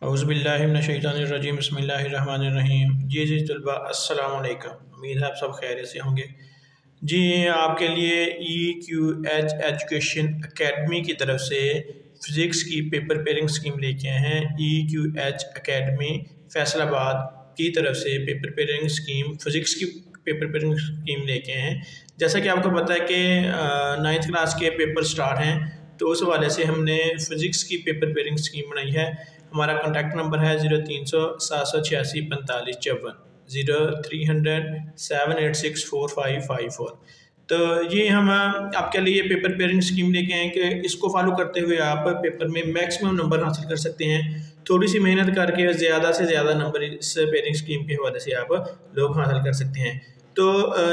औज़ुबिल्लाहिमिनश्शैतानिर्रजीम बिस्मिल्लाहिर्रहमानिर्रहीम। जी तलबा अस्सलाम वालेकुम। उम्मीद है आप सब खैरियत से होंगे। जी आपके लिए EQH एजुकेशन एकेडमी की तरफ से फ़िज़िक्स की पेपर पेयरिंग स्कीम लेके आए हैं। EQH एकेडमी फैसलाबाद की तरफ से पेपर पेयरिंग स्कीम फ़िज़िक्स की पेपर पेयरिंग स्कीम लेके आए हैं। जैसा कि आपको पता है कि 9th क्लास के पेपर स्टार्ट हैं, तो उस हवाले से हमने फ़िज़िक्स की पेपर पेयरिंग स्कीम बनाई है। हमारा कॉन्टैक्ट नंबर है 0300 786 45 54 0300 786 4554। तो ये हम आपके लिए पेपर पेयरिंग स्कीम लेके आए कि इसको फॉलो करते हुए आप पेपर में मैक्सिमम नंबर हासिल कर सकते हैं। थोड़ी सी मेहनत करके ज़्यादा से ज़्यादा नंबर इस पेयरिंग स्कीम के हवाले से आप लोग हासिल कर सकते हैं। तो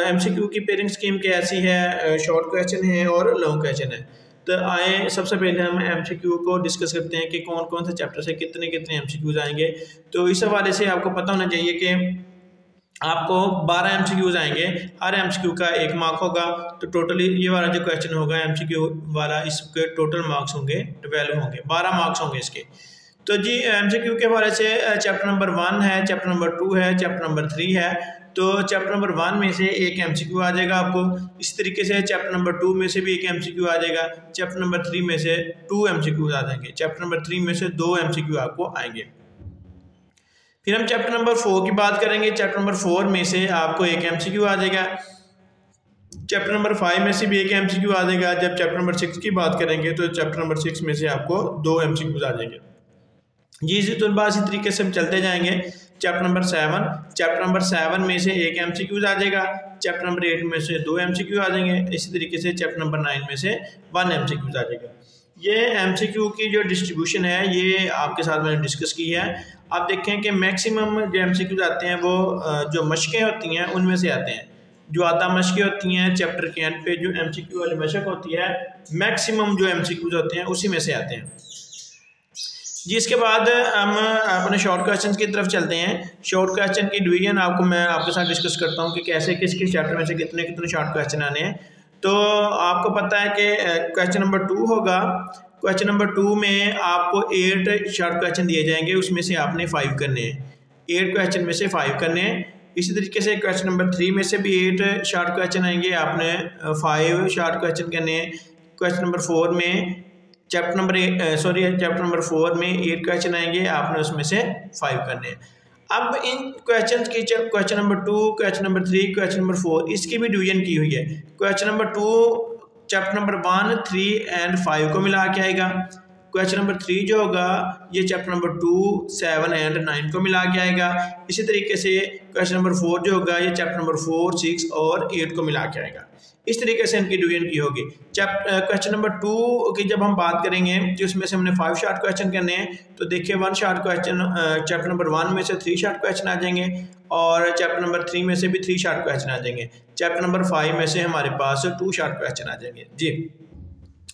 MCQ की पेयरिंग स्कीम कैसी है, शॉर्ट क्वेश्चन है और लॉन्ग क्वेश्चन है। तो आए सबसे पहले हम MCQ को डिस्कस करते हैं कि कौन कौन से चैप्टर से कितने कितने MCQs आएंगे। तो इस हवाले से आपको पता होना चाहिए कि आपको 12 MCQs आएंगे, हर MCQ का 1 मार्क होगा। तो टोटली ये वाला जो क्वेश्चन होगा MCQ वाला, इसके टोटल मार्क्स होंगे 12 होंगे, 12 मार्क्स होंगे इसके। तो जी MCQ के हवाले से चैप्टर नंबर 1 है, चैप्टर नंबर 2 है, चैप्टर नंबर 3 है। तो चैप्टर नंबर 1 में से 1 MCQ आ जाएगा आपको। इस तरीके से चैप्टर नंबर 2 में से भी 1 MCQ आ जाएगा। चैप्टर नंबर 3 में से 2 MCQ आ जाएंगे। चैप्टर नंबर 3 में से 2 MCQ आपको आएंगे। फिर हम चैप्टर नंबर 4 की बात करेंगे। चैप्टर नंबर 4 में से आपको 1 MCQ आ जाएगा। चैप्टर नंबर 5 में से भी 1 MCQ आ जाएगा। जब चैप्टर नंबर 6 की बात करेंगे तो चैप्टर नंबर 6 में से आपको 2 MCQs आ जाएंगे। जी तलबा इसी तरीके से हम चलते जाएंगे। चैप्टर नंबर 7 में से 1 MCQ आ जाएगा। चैप्टर नंबर 8 में से 2 MCQ आ जाएंगे। इसी तरीके से चैप्टर नंबर 9 में से 1 MCQ आ जाएगा। ये MCQ की जो डिस्ट्रीब्यूशन है ये आपके साथ मैंने डिस्कस की है। आप देखें कि मैक्सिमम जो MCQ आते हैं वो जो मशकें होती हैं उनमें से आते हैं। जो आधा मशकें होती हैं चैप्टर के एंड पे, जो MCQ वाली मशक होती है, मैक्सिमम जो MCQ होते हैं उसी में से आते हैं। जी इसके बाद हम अपने शॉर्ट क्वेश्चन की तरफ चलते हैं। शॉर्ट क्वेश्चन की डिवीजन मैं आपके साथ डिस्कस करता हूँ कि कैसे किस किस चैप्टर में से कितने कितने शॉर्ट क्वेश्चन आने हैं। तो आपको पता है कि क्वेश्चन नंबर 2 होगा। क्वेश्चन नंबर 2 में आपको 8 शॉर्ट क्वेश्चन दिए जाएंगे, उसमें से आपने 5 करने हैं। 8 क्वेश्चन में से 5 करने हैं। इसी तरीके से क्वेश्चन नंबर 3 में से भी 8 शॉर्ट क्वेश्चन आएंगे, आपने 5 शॉर्ट क्वेश्चन करने हैं। क्वेश्चन नंबर 4 में चैप्टर नंबर 4 में 8 क्वेश्चन आएंगे, आपने उसमें से 5 करने हैं। अब इन क्वेश्चन की question number 2, question number 3, question number 4 इसकी भी डिवीजन की हुई है। Question number 2 chapter number 1, 3 and 5 को मिला के आएगा। क्वेश्चन नंबर 3 जो होगा ये चैप्टर नंबर 2, 7 एंड 9 को मिला के आएगा। इसी तरीके से क्वेश्चन नंबर 4 जो होगा ये चैप्टर नंबर 4, 6 और 8 को मिला के आएगा। इस तरीके से इनकी डिवीजन की होगी। क्वेश्चन नंबर 2 की जब हम बात करेंगे तो इसमें से हमने 5 शॉर्ट क्वेश्चन करने हैं। तो देखिए 1 शॉर्ट क्वेश्चन चैप्टर नंबर 1 में से 3 शॉर्ट क्वेश्चन आ जाएंगे और चैप्टर नंबर 3 में से भी 3 शॉर्ट क्वेश्चन आ जाएंगे। चैप्टर नंबर 5 में से हमारे पास 2 शॉर्ट क्वेश्चन आ जाएंगे। जी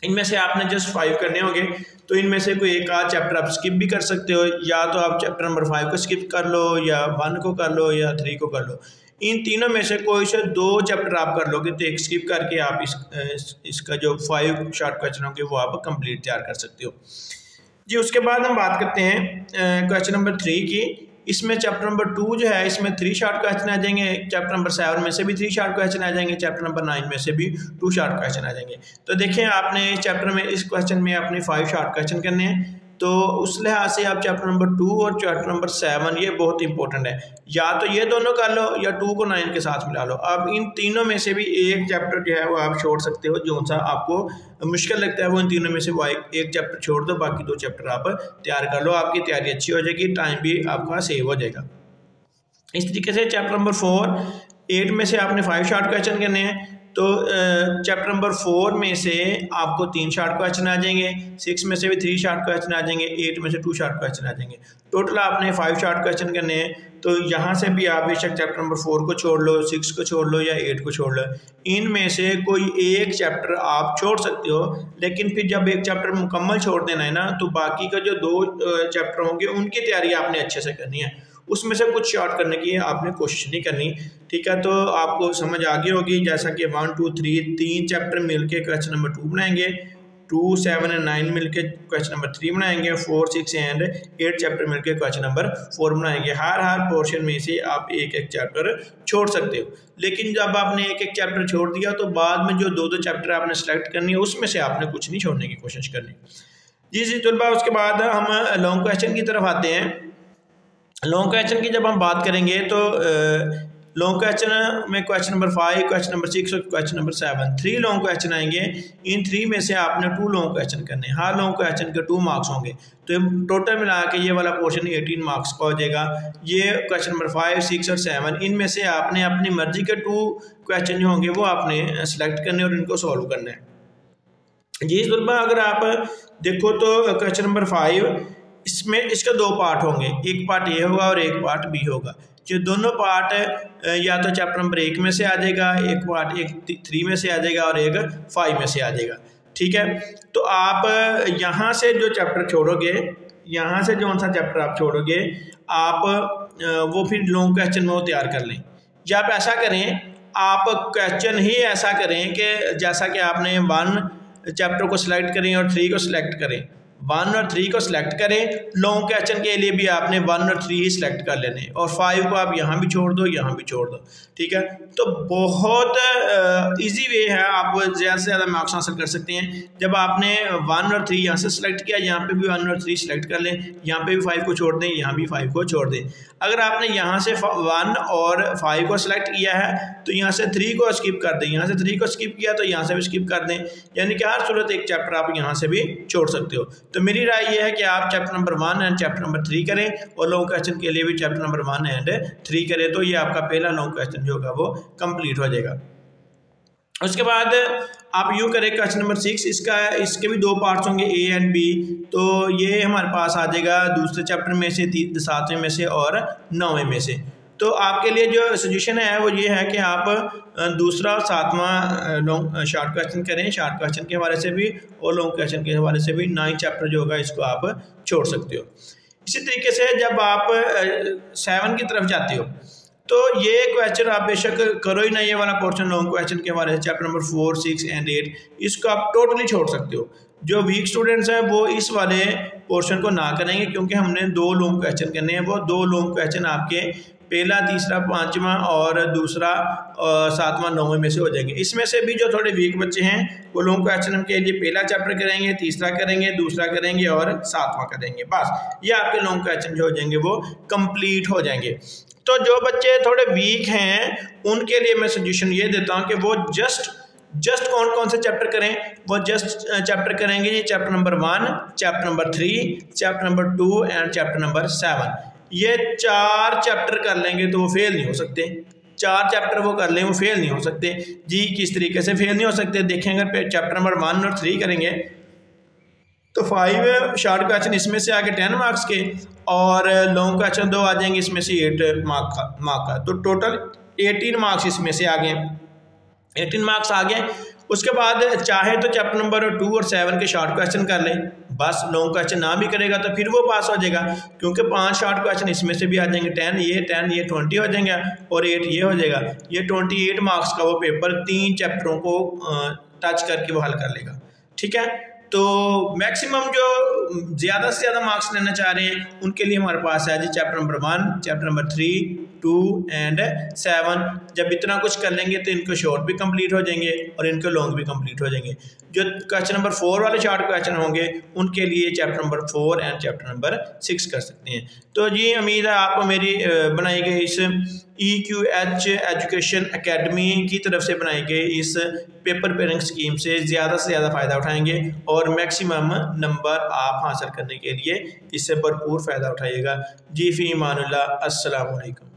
इनमें से आपने जस्ट 5 करने होंगे। तो इनमें से कोई एक आध चैप्टर आप स्किप भी कर सकते हो, या तो आप चैप्टर नंबर 5 को स्किप कर लो, या 1 को कर लो, या 3 को कर लो। इन तीनों में से कोई से 2 चैप्टर आप कर लोगे तो एक स्किप करके आप इसका जो 5 शॉर्ट क्वेश्चन होंगे वो आप कंप्लीट तैयार कर सकते हो। जी उसके बाद हम बात करते हैं क्वेश्चन नंबर 3 की। इसमें चैप्टर नंबर 2 जो है इसमें 3 शॉर्ट क्वेश्चन आ जाएंगे। चैप्टर नंबर 7 में से भी 3 शॉर्ट क्वेश्चन आ जाएंगे। चैप्टर नंबर 9 में से भी 2 शॉर्ट क्वेश्चन आ जाएंगे। तो देखें आपने इस चैप्टर में, इस क्वेश्चन में अपने 5 शॉर्ट क्वेश्चन करने हैं। तो उस लिहाज से आप चैप्टर नंबर 2 और चैप्टर नंबर 7 ये बहुत इंपॉर्टेंट है। या तो ये दोनों कर लो या 2 को 9 के साथ मिला लो। अब इन तीनों में से भी एक चैप्टर जो है वो आप छोड़ सकते हो, जो सा आपको मुश्किल लगता है वो इन तीनों में से वो एक चैप्टर छोड़ दो, बाकी 2 चैप्टर आप तैयार कर लो। आपकी तैयारी अच्छी हो जाएगी, टाइम भी आपका सेव हो जाएगा। इस तरीके से चैप्टर नंबर 4, 8 में से आपने 5 शॉर्ट क्वेश्चन करने हैं। तो चैप्टर नंबर 4 में से आपको 3 शॉर्ट क्वेश्चन आ जाएंगे। 6 में से भी 3 शॉर्ट क्वेश्चन आ जाएंगे। 8 में से 2 शॉर्ट क्वेश्चन आ जाएंगे। टोटल आपने 5 शॉर्ट क्वेश्चन करने हैं। तो यहाँ से भी आप बेशक चैप्टर नंबर 4 को छोड़ लो, 6 को छोड़ लो या 8 को छोड़ लो। इनमें से कोई एक चैप्टर आप छोड़ सकते हो, लेकिन फिर जब एक चैप्टर मुकम्मल छोड़ देना है ना, तो बाकी का जो 2 चैप्टर होंगे उनकी तैयारी आपने अच्छे से करनी है। उसमें से कुछ शॉर्ट करने की आपने कोशिश नहीं करनी, ठीक है। तो आपको समझ आ गई होगी, जैसा कि 1, 2, 3 चैप्टर मिलके क्वेश्चन नंबर 2 बनाएंगे 2, 7 एंड 9 मिलके क्वेश्चन नंबर 3 बनाएंगे, 4, 6 एंड 8 चैप्टर मिलके क्वेश्चन नंबर 4 बनाएंगे। हर पोर्शन में से आप एक एक चैप्टर छोड़ सकते हो, लेकिन जब आपने एक एक चैप्टर छोड़ दिया तो बाद में जो 2-2 चैप्टर आपने सेलेक्ट करनी है उसमें से आपने कुछ नहीं छोड़ने की कोशिश करनी। जी तलबा, उसके बाद हम लॉन्ग क्वेश्चन की तरफ आते हैं। लॉन्ग क्वेश्चन की जब हम बात करेंगे तो लॉन्ग क्वेश्चन में क्वेश्चन नंबर 5, क्वेश्चन नंबर 6 और क्वेश्चन नंबर 7 3 लॉन्ग क्वेश्चन आएंगे। इन 3 में से आपने 2 लॉन्ग क्वेश्चन करने हैं। हर लॉन्ग क्वेश्चन के 2 मार्क्स होंगे, तो टोटल मिला के ये वाला पोर्शन 18 मार्क्स का हो जाएगा। ये क्वेश्चन नंबर 5, 6 और 7 इनमें से आपने अपनी मर्जी के 2 क्वेश्चन जो होंगे वो आपने सेलेक्ट करने और इनको सॉल्व करना है। जी तलबा, अगर आप देखो तो क्वेश्चन नंबर 5 इसमें इसका 2 पार्ट होंगे, एक पार्ट ये होगा और एक पार्ट बी होगा। जो दोनों पार्ट या तो चैप्टर नंबर 1 में से आ जाएगा, एक पार्ट 3 में से आ जाएगा और एक 5 में से आ जाएगा। ठीक है, तो आप यहाँ से जो चैप्टर छोड़ोगे, यहाँ से जो सा चैप्टर आप छोड़ोगे आप वो फिर लॉन्ग क्वेश्चन में वो तैयार कर लें। या आप ऐसा करें, आप क्वेश्चन ही ऐसा करें कि जैसा कि आपने 1 चैप्टर को सिलेक्ट करें और 3 को सिलेक्ट करें, 1 और 3 को सिलेक्ट करें। लॉन्ग क्वेश्चन के लिए भी आपने 1 और 3 ही सिलेक्ट कर लेने और 5 को आप यहाँ भी छोड़ दो, यहाँ भी छोड़ दो। ठीक है, तो बहुत इजी वे है, आप ज़्यादा से ज़्यादा मार्क्स हासिल कर सकते हैं। जब आपने 1 और 3 यहाँ से सिलेक्ट किया, यहाँ पे भी 1 और 3 सिलेक्ट कर लें, यहाँ पे भी 5 को छोड़ दें, यहाँ भी 5 को छोड़ दें। अगर आपने यहाँ से 1 और 5 को सिलेक्ट किया है तो यहाँ से 3 को स्किप कर दें, यहाँ से 3 को स्किप किया तो यहाँ से भी स्किप कर दें, यानी कि हर सूरत एक चैप्टर आप यहाँ से भी छोड़ सकते हो। तो मेरी राय यह है कि आप chapter number 1 and chapter number 3 करें और लॉन्ग क्वेश्चन के लिए भी चैप्टर नंबर 1 एंड 3 करें, तो ये आपका पहला लॉन्ग क्वेश्चन जो होगा वो कंप्लीट हो जाएगा। उसके बाद आप यूँ करें क्वेश्चन नंबर 6, इसके भी 2 पार्ट्स होंगे, ए एंड बी। तो ये हमारे पास आ जाएगा दूसरे चैप्टर में से, 7वें में से और 9वें में से। तो आपके लिए जो सजेशन है वो ये है कि आप दूसरा और 7वां लॉन्ग शॉर्ट क्वेश्चन करें, शॉर्ट क्वेश्चन के हवाले से भी और लॉन्ग क्वेश्चन के हवाले से भी। 9 चैप्टर जो होगा इसको आप छोड़ सकते हो। इसी तरीके से जब आप 7 की तरफ जाते हो तो ये क्वेश्चन आप बेशक करो ही ना, ये वाला पोर्शन लॉन्ग क्वेश्चन के हवाले से चैप्टर नंबर 4, 6 एंड 8 इसको आप टोटली छोड़ सकते हो। जो वीक स्टूडेंट्स हैं वो इस वाले पोर्शन को ना करेंगे, क्योंकि हमने 2 लॉन्ग क्वेश्चन करने हैं। वो 2 लॉन्ग क्वेश्चन आपके पहला, तीसरा, 5वां और दूसरा 7वां, 9वें में से हो जाएंगे। इसमें से भी जो थोड़े वीक बच्चे हैं वो लॉन्ग क्वेश्चन के लिए पहला चैप्टर करेंगे, तीसरा करेंगे, दूसरा करेंगे और 7वां करेंगे। बस ये आपके लॉन्ग क्वेश्चन जो हो जाएंगे वो कंप्लीट हो जाएंगे। तो जो बच्चे थोड़े वीक हैं उनके लिए मैं सजेशन ये देता हूँ कि वो जस्ट कौन कौन से चैप्टर करें। वो जस्ट चैप्टर करेंगे ये chapter number 1, chapter number 3, chapter number 2 and chapter number 7। ये 4 चैप्टर कर लेंगे तो वो फेल नहीं हो सकते। 4 चैप्टर वो कर लें वो फेल नहीं हो सकते। जी किस तरीके से फेल नहीं हो सकते देखें, अगर चैप्टर नंबर 1 और 3 करेंगे तो 5 शॉर्ट क्वेश्चन इसमें से आगे 10 मार्क्स के और लॉन्ग क्वेश्चन 2 आ जाएंगे इसमें से 8 मार्क का। तो टोटल 18 मार्क्स इसमें से आ गए, 18 मार्क्स आ गए। उसके बाद चाहे तो चैप्टर नंबर 2 और 7 के शॉर्ट क्वेश्चन कर लें, बस लॉन्ग क्वेश्चन ना भी करेगा तो फिर वो पास हो जाएगा, क्योंकि 5 शॉर्ट क्वेश्चन इसमें से भी आ जाएंगे। 10 ये 20 हो जाएंगे और 8 ये हो जाएगा। ये 28 मार्क्स का वो पेपर 3 चैप्टरों को टच करके वो हल कर लेगा। ठीक है, तो मैक्सिमम जो ज़्यादा से ज़्यादा मार्क्स लेना चाह रहे हैं उनके लिए हमारे पास है जी chapter number 1, chapter number 3, 2 and 7। जब इतना कुछ कर लेंगे तो इनको शॉर्ट भी कंप्लीट हो जाएंगे और इनके लॉन्ग भी कंप्लीट हो जाएंगे। जो क्वेश्चन नंबर 4 वाले शॉर्ट क्वेश्चन होंगे उनके लिए chapter number 4 and chapter number 6 कर सकते हैं। तो जी उम्मीद है आपको मेरी बनाई गई इस EQH एजुकेशन एकेडमी की तरफ से बनाई गई इस पेपर पेयरिंग स्कीम से ज़्यादा फ़ायदा उठाएंगे और मैक्सिमम नंबर आप हासिल करने के लिए इससे भरपूर फ़ायदा उठाइएगा। जी फ़ी अमानुल्लाह, अस्सलामु अलैकुम।